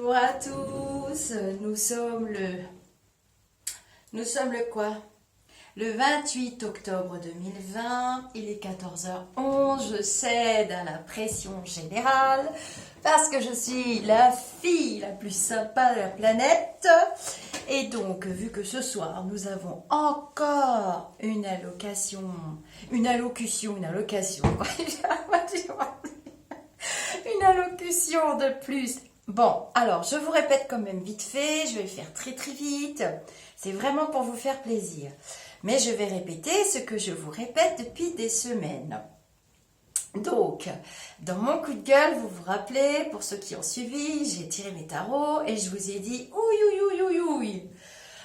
Bonjour à tous, nous sommes le quoi? Le 28 octobre 2020, il est 14h11, je cède à la pression générale parce que je suis la fille la plus sympa de la planète. Et donc, vu que ce soir, nous avons encore une allocution de plus. Bon, alors, je vous répète quand même vite fait, je vais le faire très très vite. C'est vraiment pour vous faire plaisir. Mais je vais répéter ce que je vous répète depuis des semaines. Donc, dans mon coup de gueule, vous vous rappelez, pour ceux qui ont suivi, j'ai tiré mes tarots et je vous ai dit « ouï,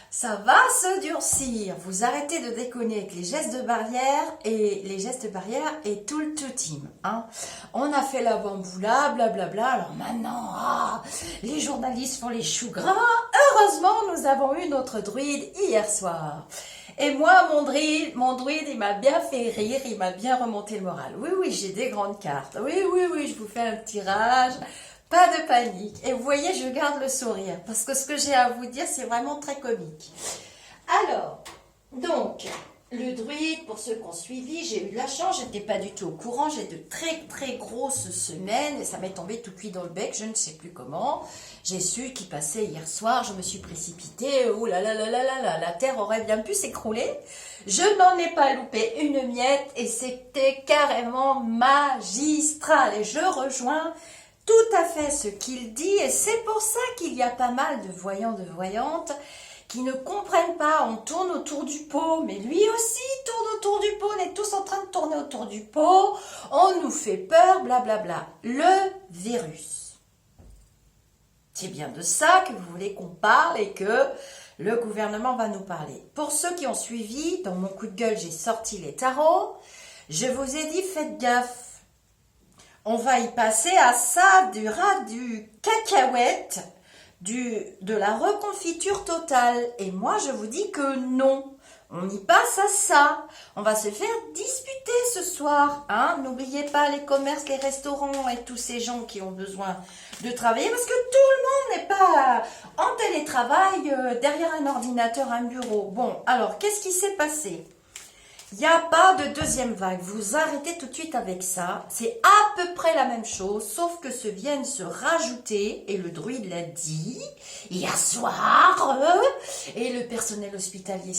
ça va se durcir. Vous arrêtez de déconner avec les gestes barrière et tout le team. Hein. On a fait la bamboula, blablabla. Alors maintenant, les journalistes font les choux gras. Heureusement, nous avons eu notre druide hier soir. Et moi, mon druide, il m'a bien fait rire, il m'a bien remonté le moral. Oui, j'ai des grandes cartes. Oui, je vous fais un tirage. Pas de panique. Et vous voyez, je garde le sourire. Parce que ce que j'ai à vous dire, c'est vraiment très comique. Alors, donc, le druide, pour ceux qui ont suivi, j'ai eu de la chance. Je n'étais pas du tout au courant. J'ai de très grosses semaines. Et ça m'est tombé tout cuit dans le bec. Je ne sais plus comment. J'ai su qu'il passait hier soir. Je me suis précipitée. Oh là là, la terre aurait bien pu s'écrouler. Je n'en ai pas loupé une miette. Et c'était carrément magistral. Et je rejoins tout à fait ce qu'il dit, et c'est pour ça qu'il y a pas mal de voyants, de voyantes qui ne comprennent pas. On tourne autour du pot, mais lui aussi tourne autour du pot. On est tous en train de tourner autour du pot. On nous fait peur, blablabla. Le virus. C'est bien de ça que vous voulez qu'on parle et que le gouvernement va nous parler. Pour ceux qui ont suivi, dans mon coup de gueule, j'ai sorti les tarots. Je vous ai dit, faites gaffe. On va y passer à ça, du cacahuète, de la reconfiture totale. Et moi, je vous dis que non. On y passe à ça. On va se faire disputer ce soir. Hein. N'oubliez pas les commerces, les restaurants et tous ces gens qui ont besoin de travailler. Parce que tout le monde n'est pas en télétravail, derrière un ordinateur, un bureau. Bon, alors, qu'est-ce qui s'est passé ? Il n'y a pas de deuxième vague, vous arrêtez tout de suite avec ça, c'est à peu près la même chose, sauf que se viennent se rajouter, et le druide l'a dit, hier soir, et le personnel hospitalier,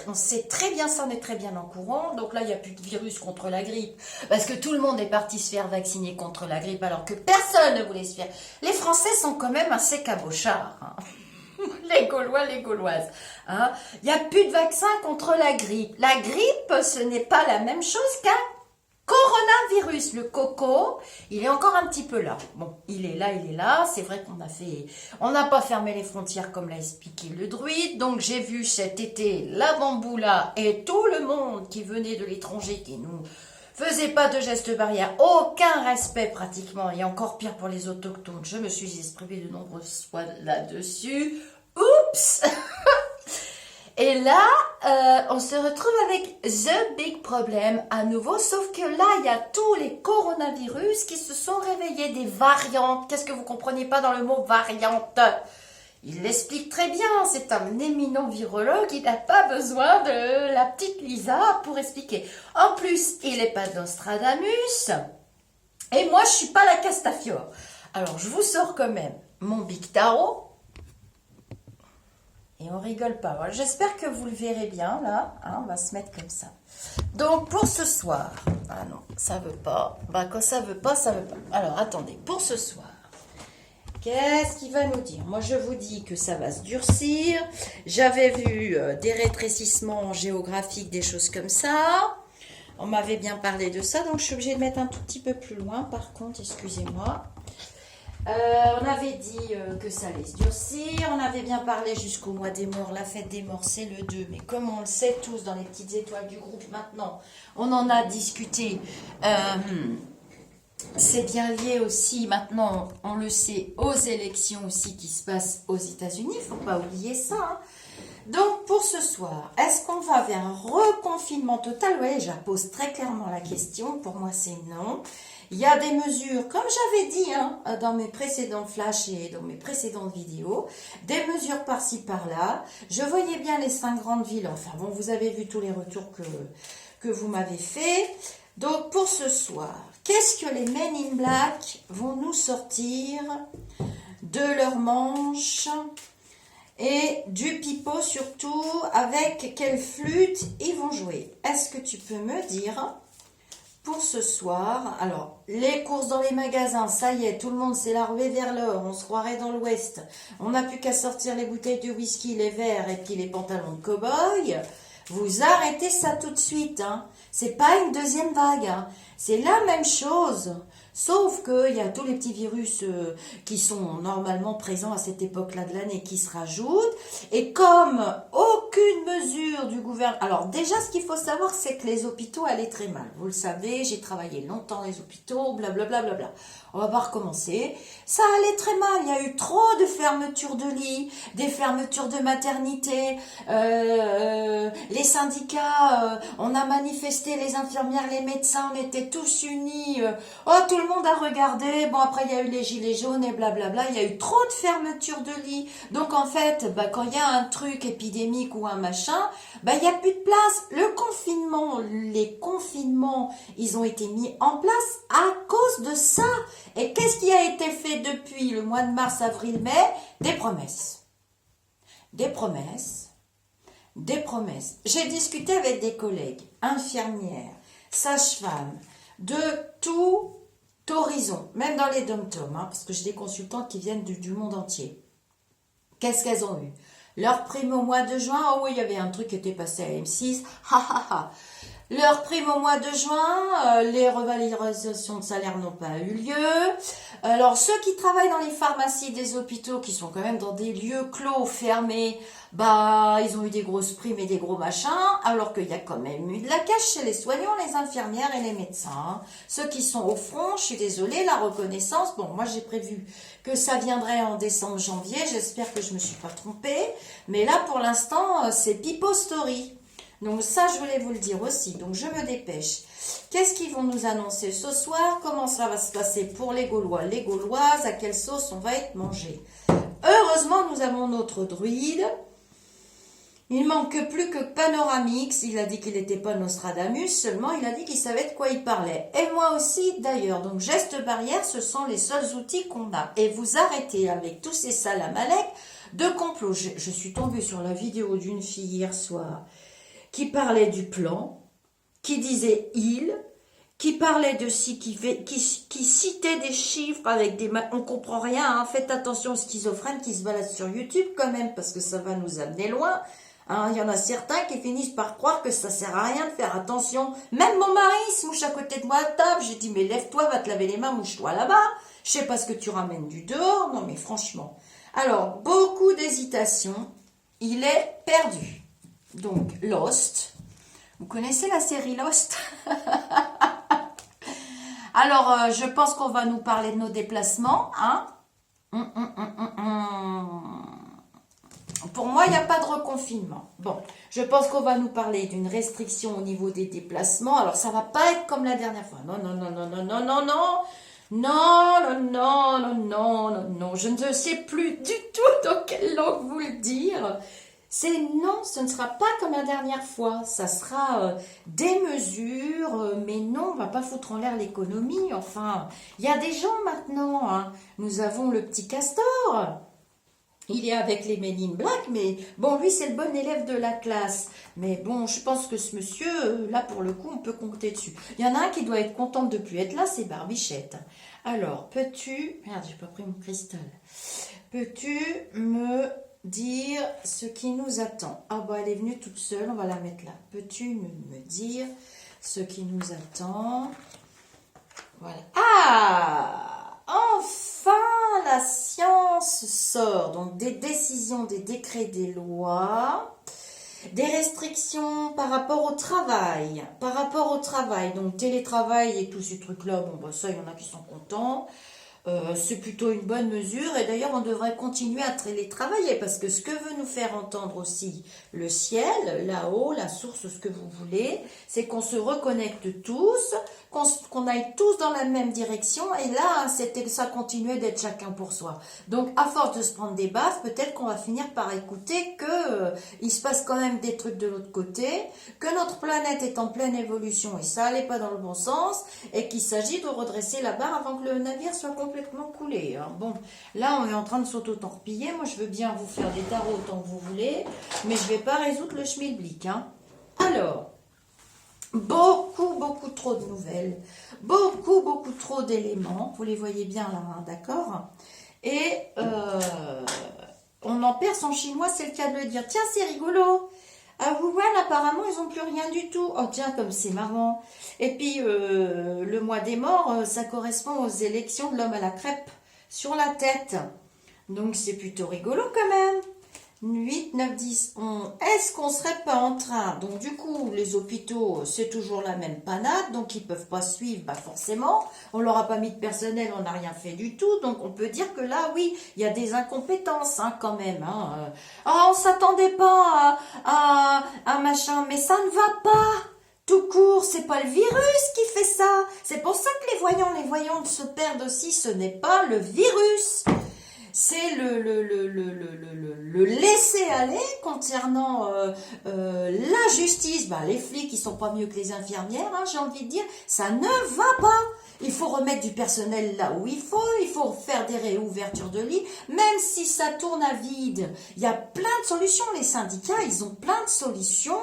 on sait très bien ça, on est très bien en courant, donc là il n'y a plus de virus contre la grippe, parce que tout le monde est parti se faire vacciner contre la grippe, alors que personne ne voulait se faire. Les Français sont quand même assez cabochards, hein. Les Gaulois, les Gauloises. Hein. Il n'y a plus de vaccin contre la grippe. La grippe, ce n'est pas la même chose qu'un coronavirus. Le coco, il est encore un petit peu là. Bon, il est là. C'est vrai on n'a pas fermé les frontières comme l'a expliqué le druide. Donc, j'ai vu cet été la bamboula et tout le monde qui venait de l'étranger, qui nous faisait pas de gestes barrières, aucun respect pratiquement, et encore pire pour les autochtones. Je me suis exprimée de nombreuses fois là-dessus. Oups. Et là, on se retrouve avec the big problem à nouveau, sauf que là, il y a tous les coronavirus qui se sont réveillés, des variantes. Qu'est-ce que vous comprenez pas dans le mot variante ? Il l'explique très bien, c'est un éminent virologue, il n'a pas besoin de la petite Lisa pour expliquer. En plus, il n'est pas Nostradamus, et moi, je suis pas la Castafiore. Alors, je vous sors quand même mon Big Tarot, et on rigole pas. Voilà, j'espère que vous le verrez bien, là, hein, on va se mettre comme ça. Donc, pour ce soir, ah non, ça veut pas, quand ça veut pas, ça veut pas. Alors, attendez, pour ce soir, qu'est-ce qu'il va nous dire? Moi, je vous dis que ça va se durcir. J'avais vu des rétrécissements géographiques, des choses comme ça. On m'avait bien parlé de ça, donc je suis obligée de mettre un tout petit peu plus loin. Par contre, excusez-moi. On avait dit que ça allait se durcir. On avait bien parlé jusqu'au mois des morts. La fête des morts, c'est le 2. Mais comme on le sait tous dans les petites étoiles du groupe maintenant, on en a discuté. C'est bien lié aussi, maintenant, on le sait, aux élections aussi qui se passent aux États-Unis. Il ne faut pas oublier ça. Hein. Donc, pour ce soir, est-ce qu'on va vers un reconfinement total? Oui, je pose très clairement la question. Pour moi, c'est non. Il y a des mesures, comme j'avais dit hein, dans mes précédents flashs et dans mes précédentes vidéos, des mesures par-ci par-là. Je voyais bien les 5 grandes villes. Enfin bon, vous avez vu tous les retours que vous m'avez fait. Donc pour ce soir, qu'est-ce que les Men in Black vont nous sortir de leurs manches et du pipeau surtout, avec quelle flûte ils vont jouer? Est-ce que tu peux me dire pour ce soir? Alors, les courses dans les magasins, ça y est, tout le monde s'est larvé vers l'or, on se croirait dans l'ouest. On n'a plus qu'à sortir les bouteilles de whisky, les verres et puis les pantalons de cow-boy. Vous arrêtez ça tout de suite, hein. C'est pas une deuxième vague, hein. C'est la même chose. Sauf qu'il y a tous les petits virus qui sont normalement présents à cette époque-là de l'année qui se rajoutent. Et comme aucune mesure du gouvernement... Alors déjà, ce qu'il faut savoir, c'est que les hôpitaux allaient très mal. Vous le savez, j'ai travaillé longtemps dans les hôpitaux, blablabla. Bla, bla, bla. On va pas recommencer. Ça allait très mal. Il y a eu trop de fermetures de lits, des fermetures de maternité. Les syndicats, on a manifesté, les infirmières, les médecins, on était tous unis. Oh, tout le monde a regardé. Bon, après, il y a eu les gilets jaunes et blablabla. Il y a eu trop de fermetures de lits. Donc, en fait, quand il y a un truc épidémique ou un machin, il n'y a plus de place. Le confinement, les confinements, ils ont été mis en place à cause de ça. Et qu'est-ce qui a été fait depuis le mois de mars, avril, mai? Des promesses. Des promesses. Des promesses. J'ai discuté avec des collègues, infirmières, sages-femmes, de tout horizon, même dans les dom-toms, hein, parce que j'ai des consultantes qui viennent du monde entier. Qu'est-ce qu'elles ont eu? Leur prime au mois de juin, oh oui, il y avait un truc qui était passé à M6, ha ha ha. Leur prime au mois de juin, les revalorisations de salaire n'ont pas eu lieu. Alors, ceux qui travaillent dans les pharmacies des hôpitaux, qui sont quand même dans des lieux clos, fermés, ils ont eu des grosses primes et des gros machins, alors qu'il y a quand même eu de la cash chez les soignants, les infirmières et les médecins. Ceux qui sont au front, je suis désolée, la reconnaissance, bon, moi j'ai prévu que ça viendrait en décembre, janvier, j'espère que je me suis pas trompée, mais là, pour l'instant, c'est Pipo Story. Donc ça, je voulais vous le dire aussi. Donc je me dépêche. Qu'est-ce qu'ils vont nous annoncer ce soir? Comment ça va se passer pour les Gaulois, les Gauloises? À quelle sauce on va être mangé? Heureusement, nous avons notre druide. Il manque plus que Panoramix. Il a dit qu'il n'était pas Nostradamus. Seulement, il a dit qu'il savait de quoi il parlait. Et moi aussi, d'ailleurs. Donc geste barrière, ce sont les seuls outils qu'on a. Et vous arrêtez avec tous ces salamalek de complot. Je suis tombée sur la vidéo d'une fille hier soir qui parlait du plan, qui disait « il », qui parlait de ci, qui citait des chiffres avec des... On comprend rien, hein. Faites attention aux schizophrènes qui se baladent sur YouTube quand même, parce que ça va nous amener loin. Hein. Il y en a certains qui finissent par croire que ça sert à rien de faire attention. Même mon mari se mouche à côté de moi à table. J'ai dit « mais lève-toi, va te laver les mains, mouche-toi là-bas. Je sais pas ce que tu ramènes du dehors. » Non mais franchement. Alors, beaucoup d'hésitation. Il est perdu. Donc, Lost. Vous connaissez la série Lost? Alors, je pense qu'on va nous parler de nos déplacements. Hein? Pour moi, il n'y a pas de reconfinement. Bon, je pense qu'on va nous parler d'une restriction au niveau des déplacements. Alors, ça va pas être comme la dernière fois. Non, non, non, non, non, non, non, non. Non, non, non, non, non, non, non. Je ne sais plus du tout dans quelle langue vous le dire. C'est non, ce ne sera pas comme la dernière fois. Ça sera des mesures, mais non, on va pas foutre en l'air l'économie. Enfin, il y a des gens maintenant. Hein. Nous avons le petit Castor. Il est avec les Men in Black, mais bon, lui, c'est le bon élève de la classe. Mais bon, je pense que ce monsieur, là, pour le coup, on peut compter dessus. Il y en a un qui doit être contente de ne plus être là, c'est Barbichette. Alors, peux-tu... Merde, j'ai pas pris mon cristal. Peux-tu me dire ce qui nous attend? Ah bah, elle est venue toute seule, on va la mettre là. Peux-tu me dire ce qui nous attend? Voilà. Ah! Enfin, la science sort. Donc, des décisions, des décrets, des lois, des restrictions par rapport au travail. Par rapport au travail, donc télétravail et tous ces trucs-là, bon, bah, ça, il y en a qui sont contents. C'est plutôt une bonne mesure et d'ailleurs on devrait continuer à les travailler parce que ce que veut nous faire entendre aussi le ciel, là-haut, la source, ce que vous voulez, c'est qu'on se reconnecte tous, qu'on aille tous dans la même direction et là ça continuait d'être chacun pour soi. Donc à force de se prendre des baffes, peut-être qu'on va finir par écouter que il se passe quand même des trucs de l'autre côté, que notre planète est en pleine évolution et ça allait pas dans le bon sens et qu'il s'agit de redresser la barre avant que le navire soit complètement coulé. Hein. Bon, là on est en train de s'auto-torpiller. Moi je veux bien vous faire des tarots autant que vous voulez, mais je vais pas résoudre le schmilblick. Hein. Alors, beaucoup trop de nouvelles, beaucoup trop d'éléments. Vous les voyez bien là, hein, d'accord? Et on en perd son chinois, c'est le cas de le dire. Tiens, c'est rigolo. À Wuhan, apparemment, ils n'ont plus rien du tout. Oh tiens, comme c'est marrant. Et puis, le mois des morts, ça correspond aux élections de l'homme à la crêpe sur la tête. Donc, c'est plutôt rigolo quand même. 8, 9, 10, 11. Est-ce qu'on serait pas en train? Donc, du coup, les hôpitaux, c'est toujours la même panade. Donc, ils peuvent pas suivre, bah forcément. On leur a pas mis de personnel, on n'a rien fait du tout. Donc, on peut dire que là, oui, il y a des incompétences, hein, quand même. Hein. Ah, on s'attendait pas à machin. Mais ça ne va pas. Tout court, c'est pas le virus qui fait ça. C'est pour ça que les voyants se perdent aussi. Ce n'est pas le virus. C'est le laisser-aller concernant la justice. Bah, les flics, ils sont pas mieux que les infirmières, hein, j'ai envie de dire. Ça ne va pas. Il faut remettre du personnel là où il faut faire des réouvertures de lits, même si ça tourne à vide. Il y a plein de solutions. Les syndicats, ils ont plein de solutions.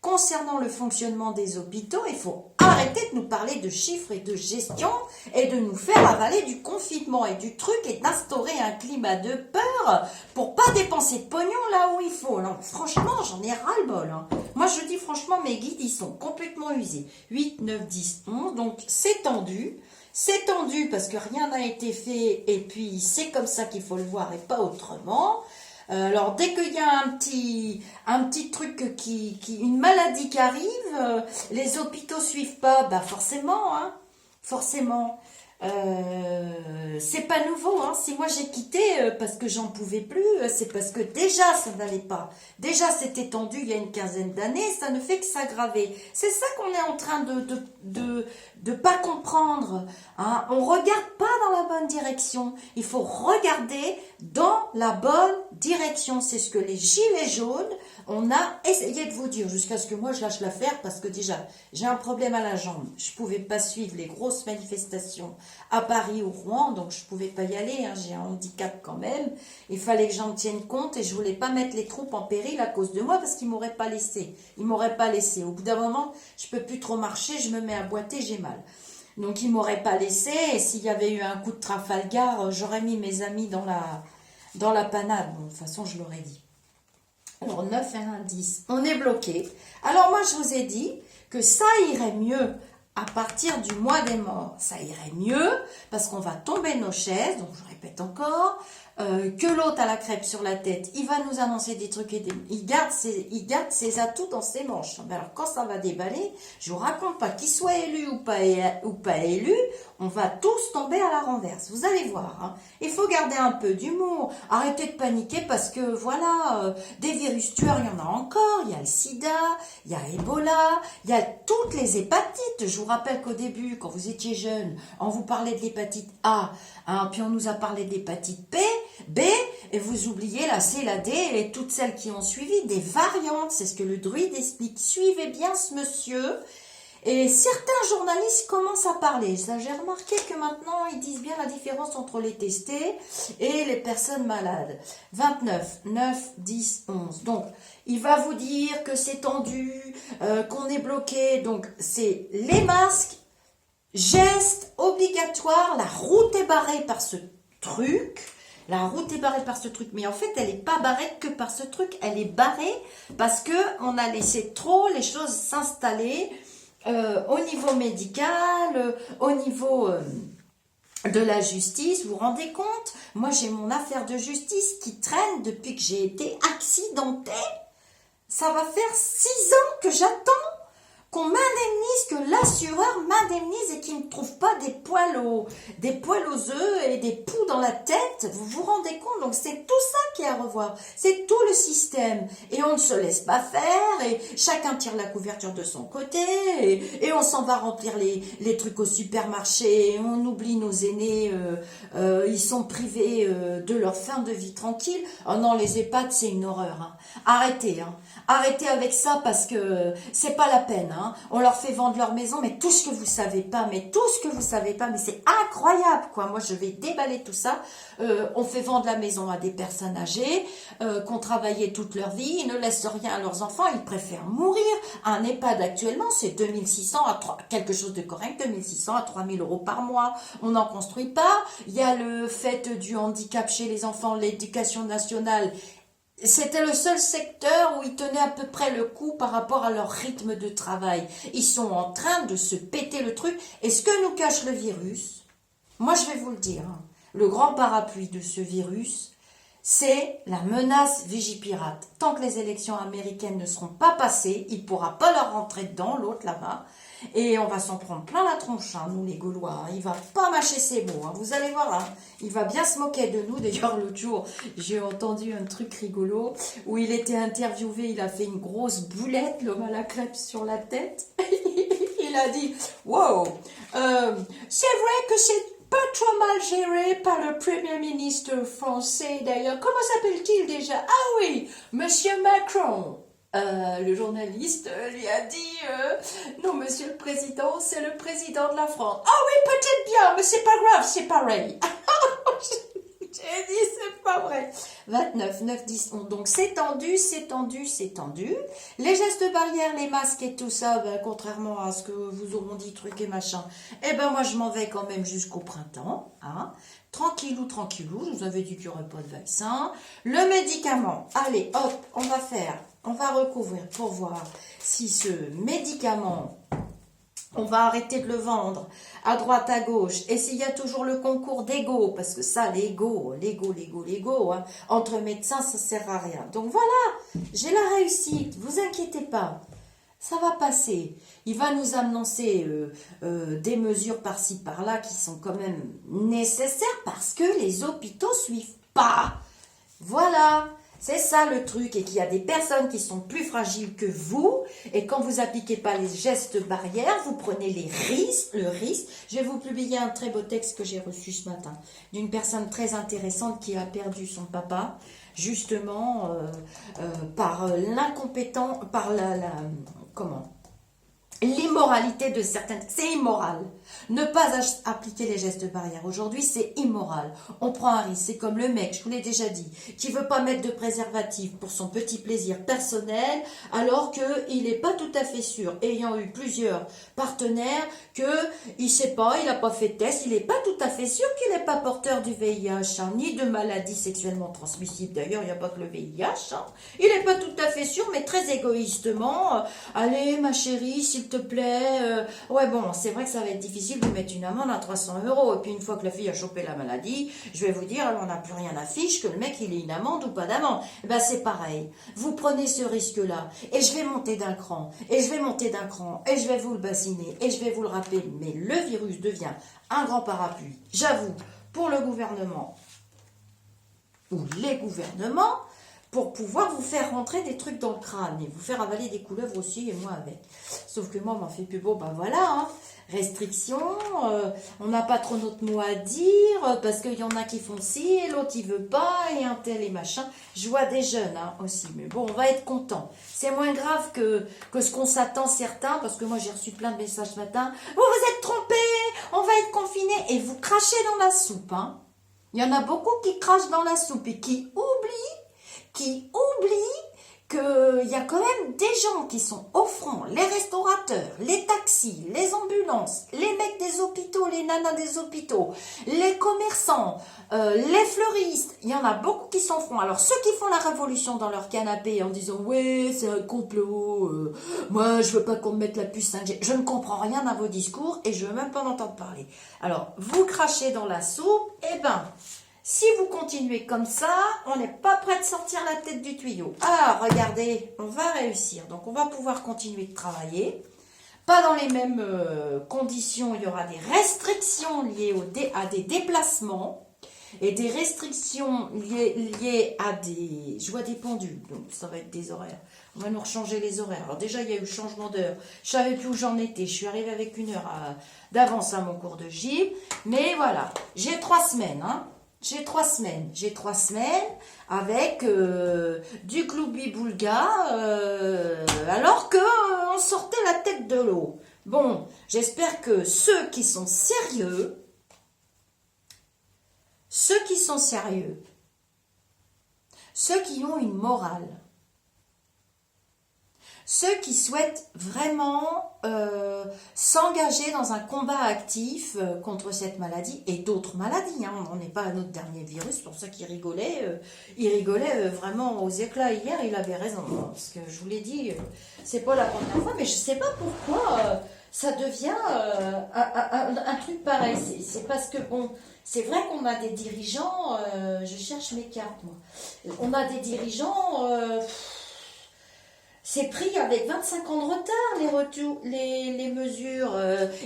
Concernant le fonctionnement des hôpitaux, il faut arrêter de nous parler de chiffres et de gestion et de nous faire avaler du confinement et du truc et d'instaurer un climat de peur pour pas dépenser de pognon là où il faut. Alors, franchement, j'en ai ras-le-bol. Hein. Moi, je dis franchement, mes guides, ils sont complètement usés. 8, 9, 10, 11, donc c'est tendu. C'est tendu parce que rien n'a été fait et puis c'est comme ça qu'il faut le voir et pas autrement. Alors dès qu'il y a un petit truc une maladie qui arrive, les hôpitaux suivent pas, bah forcément, hein, forcément. C'est pas nouveau, hein. Si moi j'ai quitté parce que j'en pouvais plus, c'est parce que déjà ça n'allait pas. Déjà c'était tendu il y a une quinzaine d'années, ça ne fait que s'aggraver. C'est ça qu'on est en train de pas comprendre. Hein. On regarde pas dans la bonne direction. Il faut regarder dans la bonne direction. C'est ce que les gilets jaunes, on a essayé de vous dire jusqu'à ce que moi je lâche l'affaire parce que déjà j'ai un problème à la jambe. Je pouvais pas suivre les grosses manifestations à Paris ou Rouen, donc je pouvais pas y aller. Hein. J'ai un handicap quand même. Il fallait que j'en tienne compte et je voulais pas mettre les troupes en péril à cause de moi parce qu'ils m'auraient pas laissé. Ils m'auraient pas laissé. Au bout d'un moment, je peux plus trop marcher, je me mets à boiter, j'ai mal. Donc ils m'auraient pas laissé. Et s'il y avait eu un coup de Trafalgar, j'aurais mis mes amis dans la panade. Bon, de toute façon, je l'aurais dit. Alors 9 et 1, 10. On est bloqué. Alors moi, je vous ai dit que ça irait mieux à partir du mois des morts. Ça irait mieux parce qu'on va tomber nos chaises. Donc je répète encore. Que l'autre a la crêpe sur la tête, il va nous annoncer des trucs et il garde ses atouts dans ses manches. Mais alors quand ça va déballer, je vous raconte pas qu'il soit élu ou pas élu, on va tous tomber à la renverse. Vous allez voir. Hein. Il faut garder un peu d'humour, arrêter de paniquer parce que voilà, des virus tueurs, il y en a encore. Il y a le sida, il y a Ebola, il y a toutes les hépatites. Je vous rappelle qu'au début, quand vous étiez jeune, on vous parlait de l'hépatite A, hein, puis on nous a parlé de l'hépatite B, et vous oubliez la C, la D et toutes celles qui ont suivi, des variantes, c'est ce que le druide explique. Suivez bien ce monsieur. Et certains journalistes commencent à parler. Ça, j'ai remarqué que maintenant, ils disent bien la différence entre les testés et les personnes malades. 29, 9, 10, 11. Donc, il va vous dire que c'est tendu, qu'on est bloqué. Donc, c'est les masques, gestes obligatoires. La route est barrée par ce truc. La route est barrée par ce truc, mais en fait, elle n'est pas barrée que par ce truc. Elle est barrée parce que on a laissé trop les choses s'installer au niveau médical, au niveau de la justice. Vous vous rendez compte? Moi, j'ai mon affaire de justice qui traîne depuis que j'ai été accidentée. Ça va faire 6 ans que j'attends qu'on m'indemnise, que l'assureur m'indemnise et qu'il ne trouve pas des poils aux œufs et des poux dans la tête. Vous vous rendez compte? Donc c'est tout ça qui est à revoir. C'est tout le système. Et on ne se laisse pas faire et chacun tire la couverture de son côté et on s'en va remplir les trucs au supermarché. On oublie nos aînés, ils sont privés de leur fin de vie tranquille. Oh non, les EHPAD, c'est une horreur. Hein. Arrêtez, hein. Arrêtez avec ça parce que c'est pas la peine. Hein. On leur fait vendre leur maison, mais tout ce que vous savez pas, mais c'est incroyable, quoi. Moi, je vais déballer tout ça. On fait vendre la maison à des personnes âgées qui ont travaillé toute leur vie, ils ne laissent rien à leurs enfants, ils préfèrent mourir. Un EHPAD actuellement, c'est 2600 à 3, quelque chose de correct, 2600 à 3000 euros par mois. On n'en construit pas. Il y a le fait du handicap chez les enfants, l'éducation nationale. C'était le seul secteur où ils tenaient à peu près le coup par rapport à leur rythme de travail. Ils sont en train de se péter le truc. Et ce que nous cache le virus, moi je vais vous le dire, hein, le grand parapluie de ce virus, c'est la menace Vigipirate. Tant que les élections américaines ne seront pas passées, il ne pourra pas leur rentrer dedans, l'autre là-bas. Et on va s'en prendre plein la tronche, hein, nous les Gaulois. Hein. Il va pas mâcher ses mots. Hein. Vous allez voir, hein. Il va bien se moquer de nous. D'ailleurs, l'autre jour, j'ai entendu un truc rigolo où il était interviewé. Il a fait une grosse boulette, l'homme à la crêpe sur la tête. Il a dit « Wow, c'est vrai que c'est pas trop mal géré par le Premier ministre français d'ailleurs. Comment s'appelle-t-il déjà? Ah oui, Monsieur Macron. » Le journaliste lui a dit non, monsieur le président, c'est le président de la France. Ah oui, peut-être bien, mais c'est pas grave, c'est pareil. J'ai dit, c'est pas vrai. 29, 9, 10, 11. Donc, c'est tendu, c'est tendu, c'est tendu. Les gestes barrières, les masques et tout ça, ben, contrairement à ce que vous auront dit, truc et machin, eh ben, moi, je m'en vais quand même jusqu'au printemps, hein. Tranquillou, tranquillou. Je vous avais dit qu'il n'y aurait pas de vaccin. Le médicament. Allez, hop, on va recouvrir pour voir si ce médicament, on va arrêter de le vendre à droite, à gauche. Et s'il y a toujours le concours d'ego, parce que ça, l'ego, hein, entre médecins, ça sert à rien. Donc voilà, j'ai la réussite, vous inquiétez pas. Ça va passer. Il va nous annoncer des mesures par-ci, par-là qui sont quand même nécessaires parce que les hôpitaux suivent pas. Voilà. C'est ça le truc, et qu'il y a des personnes qui sont plus fragiles que vous, et quand vous n'appliquez pas les gestes barrières, vous prenez le risque. Je vais vous publier un très beau texte que j'ai reçu ce matin, d'une personne très intéressante qui a perdu son papa, justement par l'incompétent, par l'immoralité de certaines... C'est immoral. Ne pas appliquer les gestes barrières aujourd'hui, c'est immoral. On prend un risque. C'est comme le mec, je vous l'ai déjà dit, qui veut pas mettre de préservatif pour son petit plaisir personnel, alors qu'il n'est pas tout à fait sûr, ayant eu plusieurs partenaires, qu'il sait pas, il n'a pas fait de test, il n'est pas tout à fait sûr qu'il n'est pas porteur du VIH, hein, ni de maladies sexuellement transmissibles. D'ailleurs, il n'y a pas que le VIH. Hein. Il n'est pas tout à fait sûr, mais très égoïstement, allez, ma chérie, s'il te plaît, ouais, bon, c'est vrai que ça va être difficile de mettre une amende à 300 €. Et puis, une fois que la fille a chopé la maladie, je vais vous dire, on n'a plus rien à fiche que le mec, il ait une amende ou pas d'amende. Ben, c'est pareil. Vous prenez ce risque-là. Et je vais monter d'un cran. Et je vais monter d'un cran. Et je vais vous le bassiner. Et je vais vous le rappeler. Mais le virus devient un grand parapluie. J'avoue, pour le gouvernement ou les gouvernements, pour pouvoir vous faire rentrer des trucs dans le crâne et vous faire avaler des couleuvres aussi, et moi avec. Sauf que moi, on m'en fait plus beau, ben voilà, hein. Restrictions, on n'a pas trop notre mot à dire, parce qu'il y en a qui font ci, et l'autre il veut pas, et un tel et machin. Je vois des jeunes hein, aussi, mais bon, on va être content. C'est moins grave que ce qu'on s'attend certains, parce que moi j'ai reçu plein de messages ce matin. Vous vous êtes trompés, on va être confinés, et vous crachez dans la soupe, hein. Il y en a beaucoup qui crachent dans la soupe et qui oublient qu'il y a quand même des gens qui sont au front, les restaurateurs, les taxis, les ambulances, les mecs des hôpitaux, les nanas des hôpitaux, les commerçants, les fleuristes, il y en a beaucoup qui sont au front. Alors ceux qui font la révolution dans leur canapé en disant « ouais, c'est un complot, moi je veux pas qu'on me mette la puce 5G », je ne comprends rien à vos discours et je veux même pas en entendre parler. Alors, vous crachez dans la soupe, eh ben... Si vous continuez comme ça, on n'est pas prêt de sortir la tête du tuyau. Ah, regardez, on va réussir. Donc, on va pouvoir continuer de travailler. pas dans les mêmes conditions. Il y aura des restrictions liées à des déplacements et des restrictions liées à des... Je vois des pendules, donc ça va être des horaires. On va nous rechanger les horaires. Alors déjà, il y a eu le changement d'heure. Je savais plus où j'en étais. Je suis arrivée avec une heure d'avance à mon cours de gym. Mais voilà, j'ai 3 semaines, hein. J'ai 3 semaines. J'ai 3 semaines avec du gloubi-boulga, alors qu'on sortait la tête de l'eau. Bon, j'espère que ceux qui sont sérieux, ceux qui ont une morale, ceux qui souhaitent vraiment s'engager dans un combat actif contre cette maladie et d'autres maladies, hein, on n'en est pas à notre dernier virus, c'est pour ça qu'il rigolait, vraiment aux éclats hier, il avait raison, hein, parce que je vous l'ai dit, c'est pas la première fois, mais je sais pas pourquoi ça devient un truc pareil, c'est parce que bon, c'est vrai qu'on a des dirigeants, je cherche mes cartes moi, on a des dirigeants... c'est pris avec 25 ans de retard, les mesures.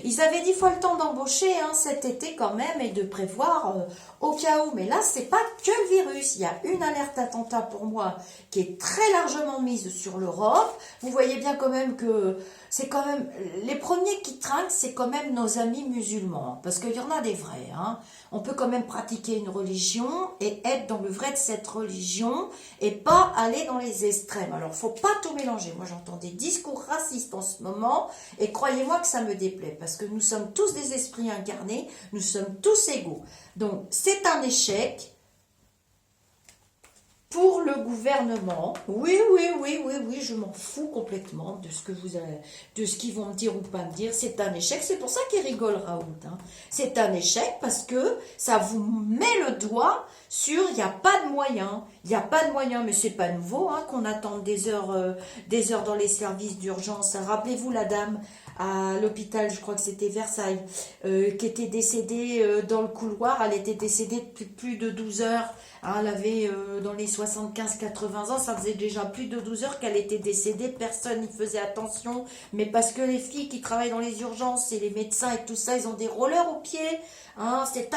Ils avaient 10 fois le temps d'embaucher hein, cet été quand même et de prévoir au cas où. Mais là, c'est pas que le virus. Il y a une alerte attentat pour moi qui est très largement mise sur l'Europe. Vous voyez bien quand même que c'est quand même... Les premiers qui trinquent, c'est quand même nos amis musulmans. Parce qu'il y en a des vrais. Hein. On peut quand même pratiquer une religion et être dans le vrai de cette religion et pas aller dans les extrêmes. Alors, faut pas tout mélanger. Moi, j'entends des discours racistes en ce moment et croyez-moi que ça me déplaît parce que nous sommes tous des esprits incarnés, nous sommes tous égaux. Donc, c'est un échec pour le gouvernement. Oui, je m'en fous complètement de ce que de ce qu'ils vont me dire ou pas me dire. C'est un échec. C'est pour ça qu'il rigole Raoult. Hein. C'est un échec parce que ça vous met le doigt sur il n'y a pas de moyens. Il n'y a pas de moyens, mais c'est pas nouveau hein, qu'on attende des heures dans les services d'urgence. Rappelez-vous la dame à l'hôpital, je crois que c'était Versailles, qui était décédée dans le couloir. Elle était décédée depuis plus de 12 heures. Hein, elle avait dans les 75-80 ans, ça faisait déjà plus de 12 heures qu'elle était décédée. Personne n'y faisait attention. Mais parce que les filles qui travaillent dans les urgences et les médecins et tout ça, ils ont des rollers aux pieds. Hein, c'est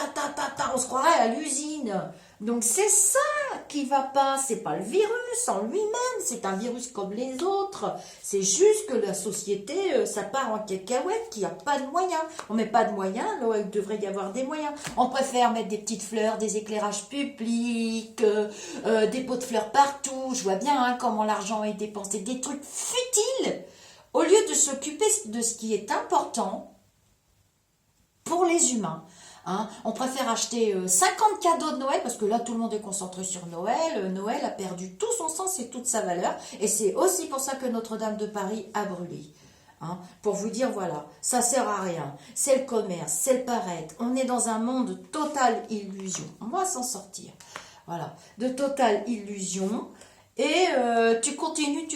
on se croirait à l'usine. Donc c'est ça qui va pas, c'est pas le virus en lui-même, c'est un virus comme les autres. C'est juste que la société, ça part en cacahuète, qu'il n'y a pas de moyens. On met pas de moyens, là il devrait y avoir des moyens. On préfère mettre des petites fleurs, des éclairages publics, des pots de fleurs partout. Je vois bien hein, comment l'argent est dépensé, des trucs futiles, au lieu de s'occuper de ce qui est important pour les humains. Hein, on préfère acheter 50 cadeaux de Noël, parce que là, tout le monde est concentré sur Noël. Noël a perdu tout son sens et toute sa valeur. Et c'est aussi pour ça que Notre-Dame de Paris a brûlé. Hein, pour vous dire, voilà, ça sert à rien. C'est le commerce, c'est le paraître. On est dans un monde de totale illusion. On va s'en sortir. Voilà, de totale illusion. Et tu continues.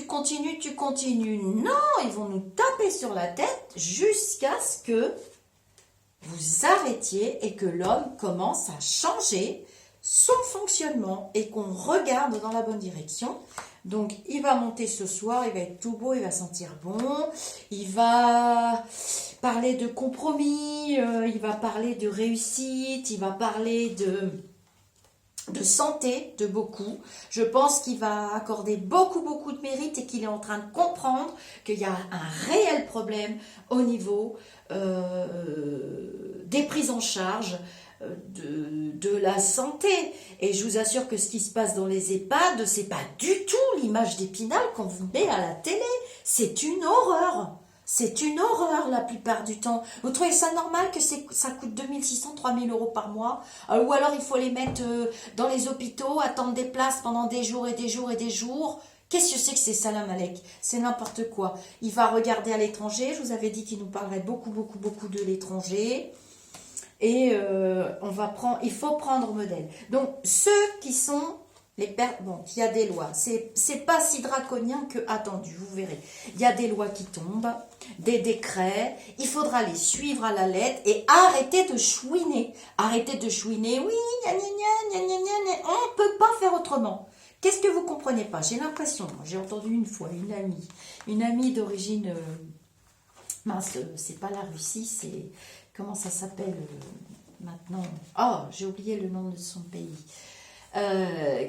Non, ils vont nous taper sur la tête jusqu'à ce que vous arrêtiez et que l'homme commence à changer son fonctionnement et qu'on regarde dans la bonne direction. Donc, il va monter ce soir, il va être tout beau, il va sentir bon, il va parler de compromis, il va parler de réussite, il va parler de santé, de beaucoup. Je pense qu'il va accorder beaucoup de mérite et qu'il est en train de comprendre qu'il y a un réel problème au niveau des prises en charge de la santé. Et je vous assure que ce qui se passe dans les EHPAD, c'est pas du tout l'image d'Épinal qu'on vous met à la télé. C'est une horreur. C'est une horreur la plupart du temps. Vous trouvez ça normal que ça coûte 2600, 3000 euros par mois? Ou alors il faut les mettre dans les hôpitaux, attendre des places pendant des jours et des jours et des jours. Qu'est-ce que c'est que c'est Salam Alek? C'est n'importe quoi. Il va regarder à l'étranger. Je vous avais dit qu'il nous parlerait beaucoup de l'étranger. Et il faut prendre modèle. Donc ceux qui sont... Bon, il y a des lois. C'est pas si draconien que attendu, vous verrez. Il y a des lois qui tombent, des décrets. Il faudra les suivre à la lettre et arrêter de chouiner. Arrêter de chouiner. Oui, gna, gna, gna, gna, gna, gna. On ne peut pas faire autrement. Qu'est-ce que vous comprenez pas? J'ai l'impression, j'ai entendu une fois une amie d'origine Mince, c'est pas la Russie, c'est... Comment ça s'appelle maintenant? Oh, j'ai oublié le nom de son pays.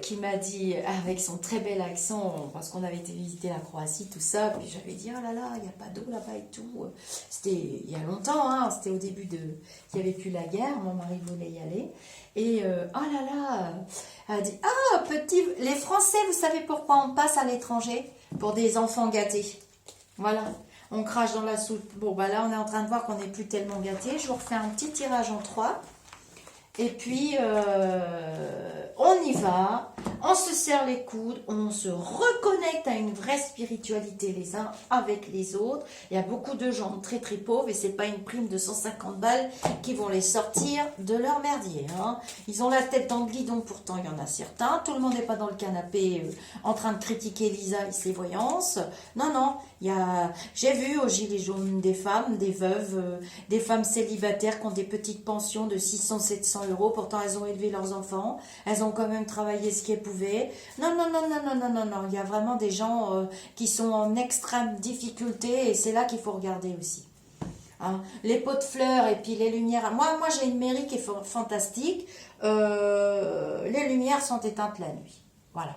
Qui m'a dit, avec son très bel accent, parce qu'on avait été visiter la Croatie, tout ça, puis j'avais dit, oh là là, il n'y a pas d'eau là-bas et tout. C'était il y a longtemps, hein, c'était au début de... qu'il n'y avait plus la guerre, mon mari voulait y aller. Et, oh là là, elle a dit, ah, petit... Les Français, vous savez pourquoi on passe à l'étranger? Pour des enfants gâtés. Voilà. On crache dans la soupe. Bon, bah là, on est en train de voir qu'on n'est plus tellement gâtés. Je vous refais un petit tirage en 3. Et puis, on y va, on se serre les coudes, on se reconnecte à une vraie spiritualité les uns avec les autres. Il y a beaucoup de gens très très pauvres et c'est pas une prime de 150 balles qui vont les sortir de leur merdier. Hein. Ils ont la tête dans le guidon, pourtant il y en a certains. Tout le monde n'est pas dans le canapé en train de critiquer Lisa et ses voyances. Non, non, j'ai vu au gilet jaune des femmes, des veuves, des femmes célibataires qui ont des petites pensions de 600-700 euros. Pourtant, elles ont élevé leurs enfants. Elles ont quand même travaillé ce qu'elles pouvaient. Non, non, non, non, non, non, non, non. Il y a vraiment des gens qui sont en extrême difficulté et c'est là qu'il faut regarder aussi. Hein. Les pots de fleurs et puis les lumières. Moi j'ai une mairie qui est fantastique. Les lumières sont éteintes la nuit. Voilà.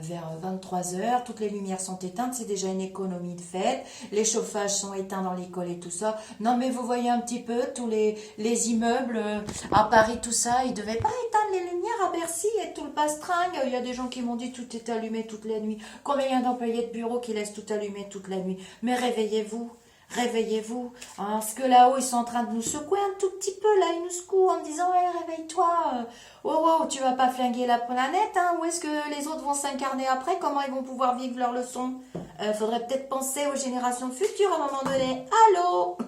Vers 23h, toutes les lumières sont éteintes, c'est déjà une économie de fait, les chauffages sont éteints dans l'école et tout ça. Non mais vous voyez un petit peu, tous les immeubles à Paris, tout ça, ils ne devaient pas éteindre les lumières à Bercy et tout le pastringue. Il y a des gens qui m'ont dit tout est allumé toute la nuit. Combien il y a d'employés de bureau qui laissent tout allumé toute la nuit? Mais réveillez-vous. Réveillez-vous, hein, parce que là-haut, ils sont en train de nous secouer un tout petit peu, là, ils nous secouent en disant, hey, réveille-toi, oh, tu vas pas flinguer la planète, hein, où est-ce que les autres vont s'incarner après, comment ils vont pouvoir vivre leur leçon? Faudrait peut-être penser aux générations futures à un moment donné, allô?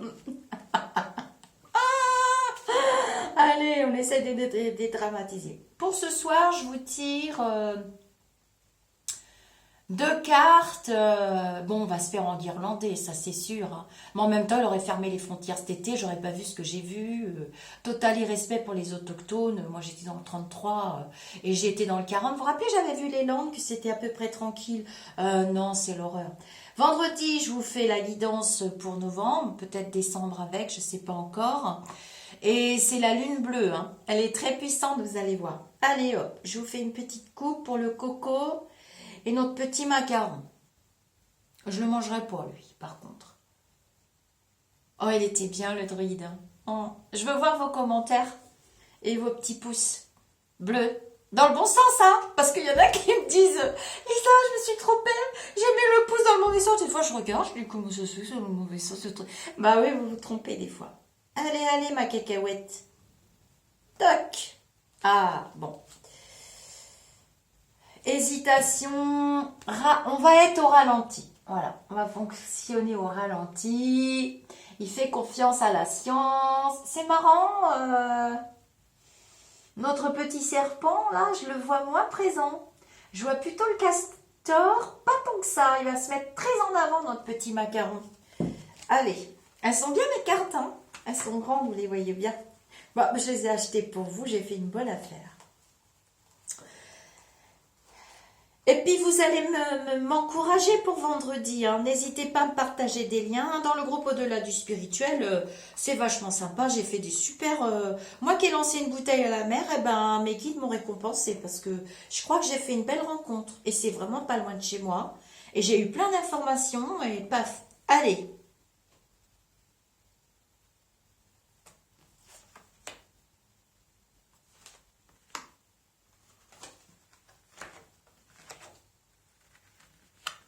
Allez, on essaie de dédramatiser. Pour ce soir, je vous tire... 2 cartes, bon, on va se faire en irlandais, ça c'est sûr. Hein. Mais en même temps, elle aurait fermé les frontières cet été, j'aurais pas vu ce que j'ai vu. Total irrespect pour les autochtones. Moi, j'étais dans le 33 et j'ai été dans le 40. Vous vous rappelez, j'avais vu les Landes, que c'était à peu près tranquille. Non, c'est l'horreur. Vendredi, je vous fais la guidance pour novembre, peut-être décembre avec, je sais pas encore. Et c'est la lune bleue, hein. Elle est très puissante, vous allez voir. Allez hop, je vous fais une petite coupe pour le coco. Et notre petit macaron. Je le mangerai pas, lui, par contre. Oh, il était bien, le druide. Oh. Je veux voir vos commentaires et vos petits pouces bleus. Dans le bon sens, hein. Parce qu'il y en a qui me disent, Lisa, je me suis trompée. J'ai mis le pouce dans le mauvais sens. Des fois, je regarde, je dis, comment ça se fait, c'est le mauvais sens, ce truc. Bah oui, vous vous trompez des fois. Allez, allez, ma cacahuète. Toc. Ah, bon. Hésitation, on va être au ralenti. Voilà, on va fonctionner au ralenti. Il fait confiance à la science. C'est marrant, notre petit serpent, là, je le vois moins présent. Je vois plutôt le castor, pas tant que ça. Il va se mettre très en avant, notre petit macaron. Allez, elles sont bien mes cartes, hein. Elles sont grandes, vous les voyez bien. Bon, je les ai achetées pour vous, j'ai fait une bonne affaire. Et puis, vous allez m'encourager pour vendredi. Hein. N'hésitez pas à me partager des liens. Dans le groupe Au-delà du spirituel, c'est vachement sympa. J'ai fait des super... Moi qui ai lancé une bouteille à la mer, eh ben, mes guides m'ont récompensé parce que je crois que j'ai fait une belle rencontre. Et c'est vraiment pas loin de chez moi. Et j'ai eu plein d'informations et paf. Allez.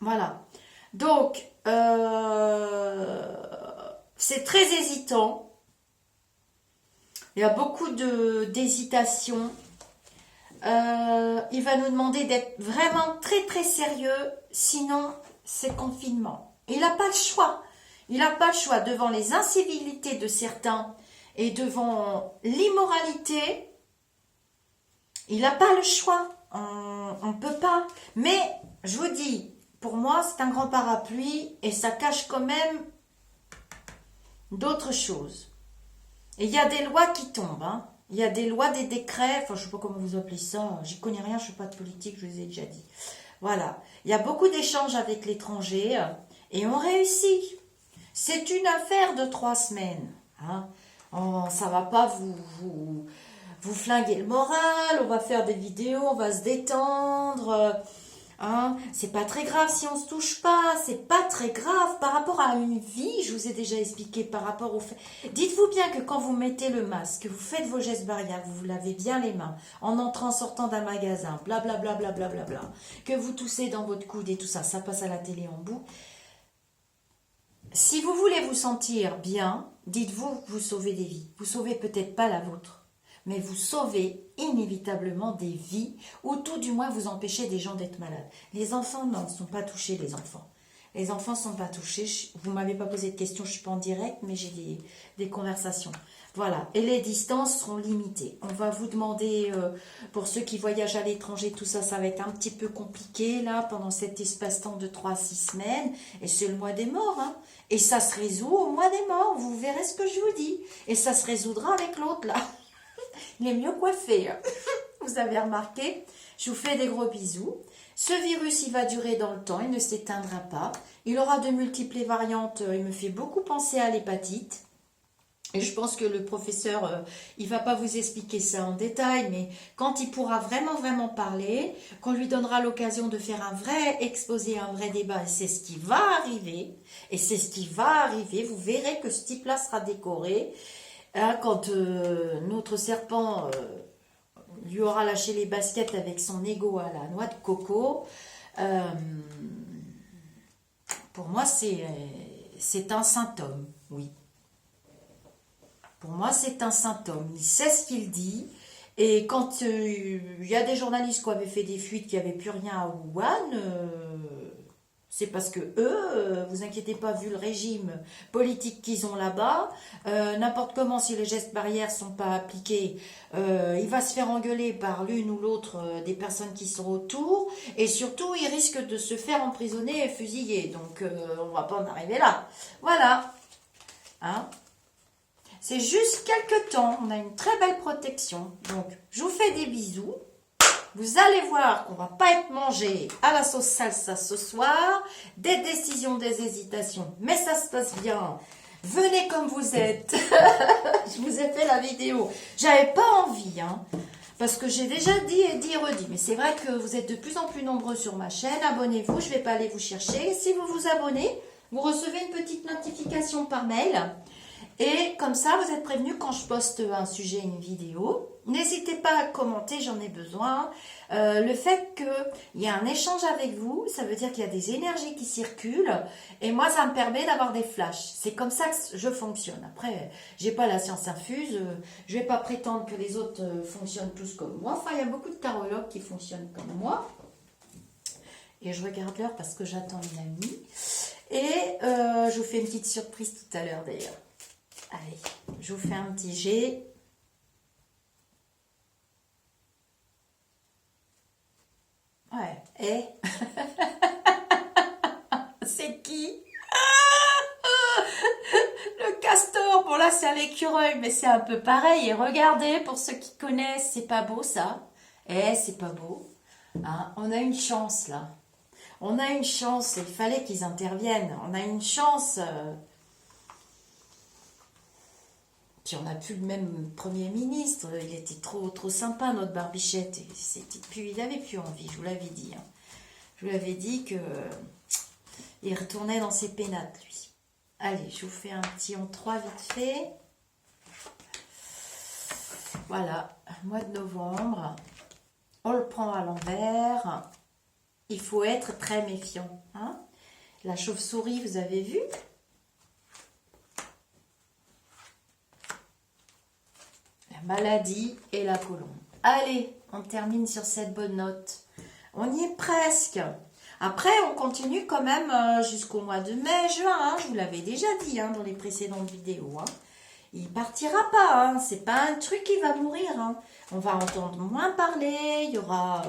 Voilà. Donc, c'est très hésitant. Il y a beaucoup d'hésitation. Il va nous demander d'être vraiment très très sérieux. Sinon, c'est confinement. Il n'a pas le choix. Il n'a pas le choix devant les incivilités de certains et devant l'immoralité. Il n'a pas le choix. On ne peut pas. Mais, je vous dis... Pour moi, c'est un grand parapluie et ça cache quand même d'autres choses. Et il y a des lois qui tombent. Hein. Il y a des lois, des décrets. Enfin, je ne sais pas comment vous appelez ça. J'y connais rien, je ne suis pas de politique, je vous ai déjà dit. Voilà. Il y a beaucoup d'échanges avec l'étranger et on réussit. C'est une affaire de 3 semaines. Hein. Ça va pas vous flinguer le moral, on va faire des vidéos, on va se détendre. Hein. C'est pas très grave si on se touche pas, c'est pas très grave par rapport à une vie, je vous ai déjà expliqué par rapport au fait. Dites-vous bien que quand vous mettez le masque, vous faites vos gestes barrières, vous vous lavez bien les mains en entrant, en sortant d'un magasin, blablabla, blablabla, que vous toussez dans votre coude et tout ça, ça passe à la télé en bout. Si vous voulez vous sentir bien, dites-vous que vous sauvez des vies. Vous sauvez peut-être pas la vôtre, mais vous sauvez inévitablement des vies, ou tout du moins vous empêchez des gens d'être malades. Les enfants, non, ne sont pas touchés, les enfants. Les enfants ne sont pas touchés. Vous ne m'avez pas posé de questions, je ne suis pas en direct, mais j'ai des conversations. Voilà, et les distances seront limitées. On va vous demander, pour ceux qui voyagent à l'étranger, tout ça, ça va être un petit peu compliqué, là, pendant cet espace-temps de 3 à 6 semaines. Et c'est le mois des morts, hein. Et ça se résout au mois des morts, vous verrez ce que je vous dis. Et ça se résoudra avec l'autre, là. Il est mieux coiffé, hein. Vous avez remarqué? Je vous fais des gros bisous. Ce virus, il va durer dans le temps, il ne s'éteindra pas. Il aura de multiples variantes, il me fait beaucoup penser à l'hépatite. Et je pense que le professeur, il va pas vous expliquer ça en détail, mais quand il pourra vraiment parler, qu'on lui donnera l'occasion de faire un vrai exposé, un vrai débat, c'est ce qui va arriver, et c'est ce qui va arriver, vous verrez que ce type-là sera décoré, hein, quand notre serpent lui aura lâché les baskets avec son ego à la noix de coco, pour moi c'est un symptôme, oui. Pour moi, c'est un symptôme. Il sait ce qu'il dit. Et quand il y a des journalistes qui avaient fait des fuites, qui n'avaient plus rien à Wuhan, c'est parce que eux, vous inquiétez pas, vu le régime politique qu'ils ont là-bas, n'importe comment, si les gestes barrières sont pas appliqués, il va se faire engueuler par l'une ou l'autre des personnes qui sont autour. Et surtout, il risque de se faire emprisonner et fusiller. Donc, on va pas en arriver là. Voilà. Hein? C'est juste quelques temps, on a une très belle protection. Donc, je vous fais des bisous. Vous allez voir qu'on ne va pas être mangé à la sauce salsa ce soir. Des décisions, des hésitations, mais ça se passe bien. Venez comme vous êtes. Je vous ai fait la vidéo. J'avais pas envie, hein, parce que j'ai déjà dit et dit et redit. Mais c'est vrai que vous êtes de plus en plus nombreux sur ma chaîne. Abonnez-vous, je ne vais pas aller vous chercher. Si vous vous abonnez, vous recevez une petite notification par mail. Et comme ça, vous êtes prévenus quand je poste un sujet, une vidéo. N'hésitez pas à commenter, j'en ai besoin. Le fait qu'il y a un échange avec vous, ça veut dire qu'il y a des énergies qui circulent. Et moi, ça me permet d'avoir des flashs. C'est comme ça que je fonctionne. Après, j'ai pas la science infuse. Je vais pas prétendre que les autres fonctionnent tous comme moi. Enfin, il y a beaucoup de tarologues qui fonctionnent comme moi. Et je regarde l'heure parce que j'attends une amie. Et je vous fais une petite surprise tout à l'heure d'ailleurs. Allez, je vous fais un petit jet. Ouais, et c'est qui? Le castor, bon là c'est un écureuil, mais c'est un peu pareil. Et regardez, pour ceux qui connaissent, c'est pas beau ça. C'est pas beau. Hein, on a une chance là. On a une chance, il fallait qu'ils interviennent. On a une chance... Puis on n'a plus le même Premier ministre, il était trop sympa notre Barbichette, et il n'avait plus envie, je vous l'avais dit. Hein. Je vous l'avais dit que il retournait dans ses pénates, lui. Allez, je vous fais un petit en 3 vite fait. Voilà, mois de novembre, on le prend à l'envers. Il faut être très méfiant. Hein. La chauve-souris, vous avez vu ? Maladie et la colombe. Allez, on termine sur cette bonne note. On y est presque. Après, on continue quand même jusqu'au mois de mai, juin. Hein, je vous l'avais déjà dit hein, dans les précédentes vidéos. Hein. Il partira pas. Hein, c'est pas un truc qui va mourir. Hein. On va entendre moins parler. Il y aura...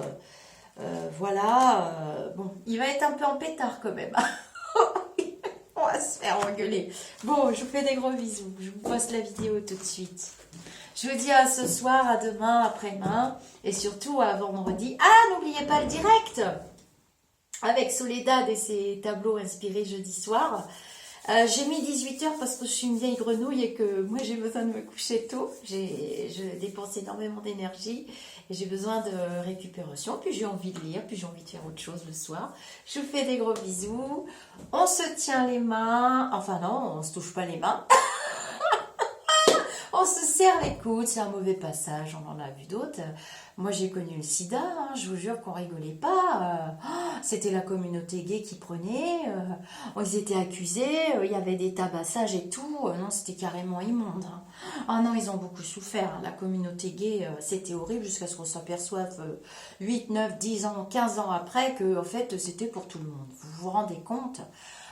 voilà. Bon, il va être un peu en pétard quand même. On va se faire engueuler. Bon, je vous fais des gros bisous. Je vous poste la vidéo tout de suite. Je vous dis à ce soir, à demain, après-demain, et surtout à vendredi. Ah, n'oubliez pas le direct avec Soledad et ses tableaux inspirés jeudi soir. J'ai mis 18 heures parce que je suis une vieille grenouille et que moi j'ai besoin de me coucher tôt. Je dépense énormément d'énergie et j'ai besoin de récupération. Puis j'ai envie de lire, puis j'ai envie de faire autre chose le soir. Je vous fais des gros bisous. On se tient les mains. Enfin non, on se touche pas les mains. On se serre les coudes, c'est un mauvais passage, on en a vu d'autres. Moi j'ai connu le sida, hein, je vous jure qu'on rigolait pas. C'était la communauté gay qui prenait, ils étaient accusés, il y avait des tabassages et tout. Non, c'était carrément immonde. Hein. Ah non, ils ont beaucoup souffert. Hein. La communauté gay, c'était horrible jusqu'à ce qu'on s'aperçoive 8, 9, 10 ans, 15 ans après que en fait c'était pour tout le monde. Vous vous rendez compte?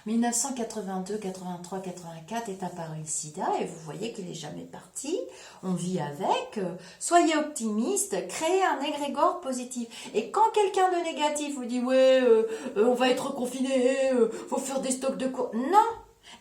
1982, 83, 84 est apparu le sida et vous voyez qu'il n'est jamais parti. On vit avec. Soyez optimiste, créez un égrégore positif. Et quand quelqu'un de négatif vous dit ouais, on va être confiné, faut faire des stocks de cours. Non,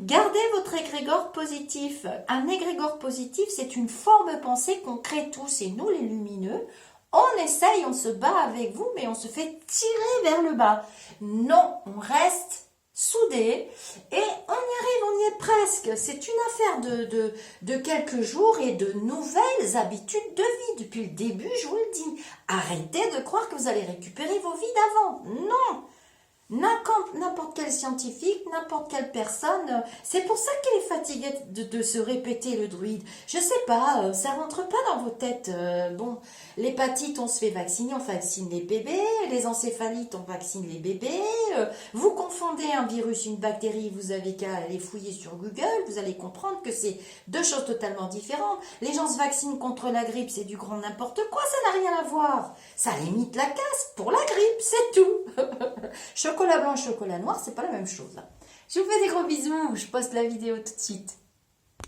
gardez votre égrégore positif. Un égrégore positif, c'est une forme pensée qu'on crée tous et nous les lumineux. On essaye, on se bat avec vous, mais on se fait tirer vers le bas. Non, on reste soudés et on y arrive, on y est presque. C'est une affaire de quelques jours et de nouvelles habitudes de vie. Depuis le début, je vous le dis. Arrêtez de croire que vous allez récupérer vos vies d'avant. Non! N'importe quel scientifique, n'importe quelle personne, c'est pour ça qu'il est fatigué de se répéter le druide. Je sais pas, ça rentre pas dans vos têtes. Bon, l'hépatite, on se fait vacciner, on vaccine les bébés, les encéphalites, on vaccine les bébés. Vous confondez un virus, une bactérie, vous avez qu'à aller fouiller sur Google, vous allez comprendre que c'est deux choses totalement différentes. Les gens se vaccinent contre la grippe, c'est du grand n'importe quoi, ça n'a rien à voir. Ça limite la casse pour la grippe, c'est tout. Chocolat blanc, chocolat noir, c'est pas la même chose. Je vous fais des gros bisous, je poste la vidéo tout de suite.